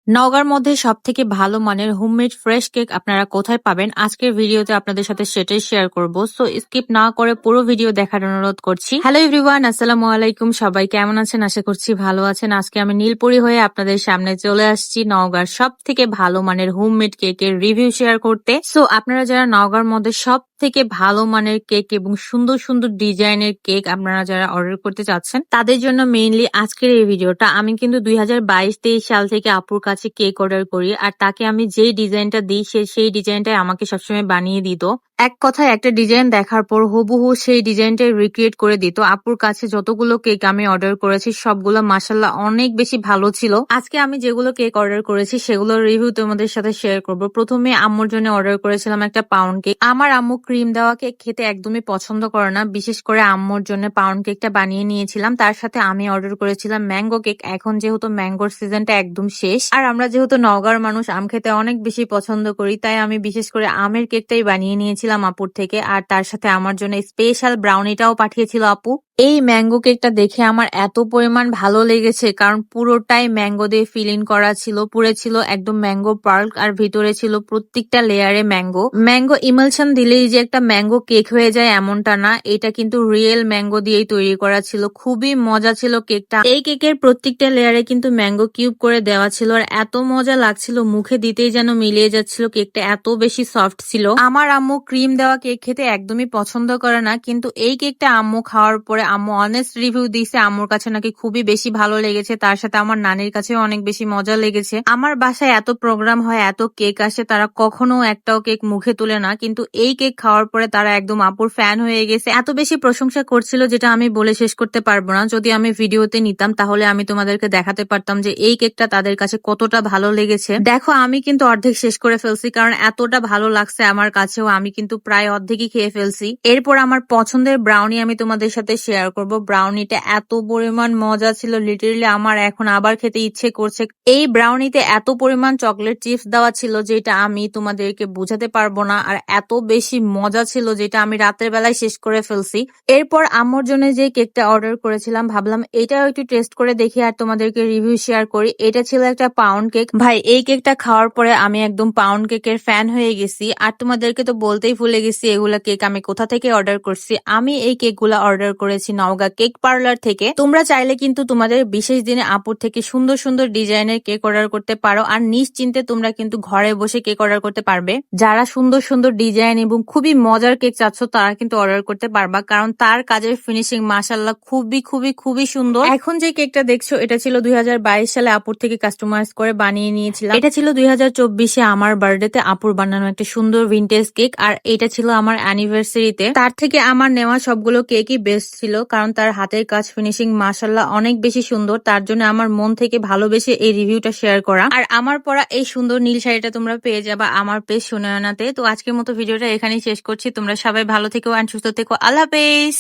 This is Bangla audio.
নওগাঁর মধ্যে সবথেকে ভালো মানের হোমমেড ফ্রেশ কেক আপনারা কোথায় পাবেন? আজকের ভিডিওতে আপনাদের সাথে সেটাই শেয়ার করব। সো স্কিপ না করে পুরো ভিডিও দেখার অনুরোধ করছি। হ্যালো এভরিওয়ান, আসসালামু আলাইকুম। সবাই কেমন আছেন? আশা করছি ভালো আছেন। আজকে আমি নীলপরি হয়ে আপনাদের সামনে চলে আসছি নওগাঁর সবথেকে ভালো মানের হোমমেড কেকের রিভিউ শেয়ার করতে। সো আপনারা যারা নওগাঁর মধ্যে সবথেকে ভালো মানের কেক এবং সুন্দর সুন্দর ডিজাইনের কেক আপনারা যারা অর্ডার করতে চাচ্ছেন, তাদের জন্য মেইনলি আজকের এই ভিডিওটা। আমি কিন্তু 2022-23 সাল থেকে আপুর কাছে কেক অর্ডার করি, আর তাকে আমি যেই ডিজাইনটা দিই সে সেই ডিজাইনটাই আমাকে সবসময় বানিয়ে দিত। এক কথায় একটা ডিজাইন দেখার পর হুবহু সেই ডিজাইনটাই রিক্রিয়েট করে দিত। আপুর কাছে যতগুলো কেক আমি অর্ডার করেছি সবগুলো মাশাআল্লাহ অনেক বেশি ভালো ছিল। আজকে আমি যেগুলো কেক অর্ডার করেছি সেগুলোর রিভিউ তোমাদের সাথে শেয়ার করব। প্রথমে আম্মুর জন্য অর্ডার করেছিলাম একটা পাউন্ড কেক। আমার আম্মু ক্রিম দেওয়া কেক খেতে একদমই পছন্দ করে না, বিশেষ করে আম্মুর জন্য পাউন্ড কেকটা বানিয়ে নিয়েছিলাম। তার সাথে আমি অর্ডার করেছিলাম ম্যাঙ্গো কেক। এখন যেহেতু ম্যাঙ্গোর সিজনটা একদম শেষ, আর আমরা যেহেতু নওগাঁর মানুষ আম খেতে অনেক বেশি পছন্দ করি, তাই আমি বিশেষ করে আমের কেকটাই বানিয়ে নিয়েছিলাম আপুর থেকে। আর তার সাথে আমার জন্য স্পেশাল ব্রাউনিটাও পাঠিয়েছিল আপু। এই ম্যাঙ্গো কেকটা দেখে আমার এত পরিমাণ ভালো লেগেছে, কারণ পুরোটাই ম্যাঙ্গো দিয়ে ফিলিং করা ছিল। পুরে ছিল একদম ম্যাঙ্গো পার্ক, আর ভিতরে ছিল প্রত্যেকটা লেয়ারে ম্যাঙ্গো। ম্যাঙ্গো ইমালশন দিলেই যে একটা ম্যাঙ্গো কেক হয়ে যায় এমনটা না, এটা কিন্তু রিয়েল ম্যাঙ্গো দিয়েই তৈরি করা ছিল। খুবই মজা ছিল কেকটা। এই কেকের প্রত্যেকটা লেয়ারে কিন্তু ম্যাঙ্গো কিউব করে দেওয়া ছিল, আর এত মজা লাগছিল, মুখে দিতেই যেন মিলিয়ে যাচ্ছিল। কেকটা এত বেশি সফট ছিল। আমার আম্মু ক্রিম দেওয়া কেক খেতে একদমই পছন্দ করে না, কিন্তু এই কেকটা আম্মু খাওয়ার পরে আম্মু অনেস্ট রিভিউ দিয়েছে আম্মুর কাছে নাকি খুবই বেশি ভালো লেগেছে। তার সাথে আমার নানির কাছেও অনেক বেশি মজা লেগেছে। আমার বাসায় এত প্রোগ্রাম হয়, এত কেক আসে, তারা কখনো একটাও কেক মুখে তুলে না, কিন্তু এই কেক খাওয়ার পরে তারা একদম আপুর ফ্যান হয়ে গেছে। এত বেশি প্রশংসা করছিল যেটা আমি বলে শেষ করতে পারবো না। যদি আমি ভিডিওতে নিতাম তাহলে আমি তোমাদেরকে দেখাতে পারতাম যে এই কেকটা তাদের কাছে কতটা ভালো লেগেছে। দেখো আমি কিন্তু অর্ধেক শেষ করে ফেলছি, কারণ এতটা ভালো লাগছে আমার কাছেও। আমি কিন্তু প্রায় অর্ধেকই খেয়ে ফেলছি। এরপর আমার পছন্দের ব্রাউনি আমি তোমাদের সাথে শেয়ার করব। ব্রাউনিটা এত পরিমাণ মজা ছিল, লিটারেলি আমার এখন আবার খেতে ইচ্ছে করছে। এই ব্রাউনিতে এত পরিমাণ চকলেট চিপস দেওয়া ছিল যেটা আমি তোমাদেরকে বুঝাতে পারবো না, আর এত বেশি মজা ছিল যেটা আমি রাতের বেলায় শেষ করে ফেলছি। এরপর আম্মুর জন্য যে কেকটা অর্ডার করেছিলাম, ভাবলাম এটাও একটু টেস্ট করে দেখি আর তোমাদেরকে রিভিউ শেয়ার করি। এটা ছিল একটা পাউন্ড কেক। ভাই এই কেকটা খাওয়ার পরে আমি একদম পাউন্ড কেকের ফ্যান হয়ে গেছি। আর তোমাদেরকে তো বলতেই ভুলে গেছি এগুলা কেক আমি কোথা থেকে অর্ডার করছি। আমি এই কেকগুলা অর্ডার করেছি নওগাঁ কেক পার্লার থেকে। তোমরা চাইলে কিন্তু তোমাদের বিশেষ দিনে আপুর থেকে সুন্দর সুন্দর ডিজাইনের কেক অর্ডার করতে পারো, আর নিশ্চিন্তে তোমরা কিন্তু ঘরে বসে কেক অর্ডার করতে পারবে। যারা সুন্দর সুন্দর ডিজাইন এবং খুবই মজার কেক চাচ্ছ তারা কিন্তু অর্ডার করতে পারবা, কারণ তার কাজের ফিনিশিং মাশাআল্লাহ খুবই খুবই খুবই সুন্দর। এখন যে কেকটা দেখছো এটা ছিল 2022 সালে আপুর থেকে কাস্টমাইজ করে বানিয়ে নিয়েছিলাম। এটা ছিল 2024-এ আমার বার্থডেতে আপুর বানানো একটা সুন্দর ভিনটেজ কেক, আর এটা ছিল আমার অ্যানিভার্সারিতে। তার থেকে আমার নেওয়া সবগুলো কেকই বেস্ট ছিল, কারণ তার হাতের কাজ ফিনিশিং মাশাআল্লাহ অনেক বেশি সুন্দর। তার জন্য আমার মন থেকে ভালোবেসে এই রিভিউটা শেয়ার করা। আর আমার পরা এই সুন্দর নীল শাড়িটা তোমরা পেয়ে যাবা আমার পেজ সুনয়নাতে। তো আজকের মতো ভিডিওটা এখানেই শেষ করছি। তোমরা সবাই ভালো থেকো আর সুস্থ থেকো। আল্লাহ হাফেজ।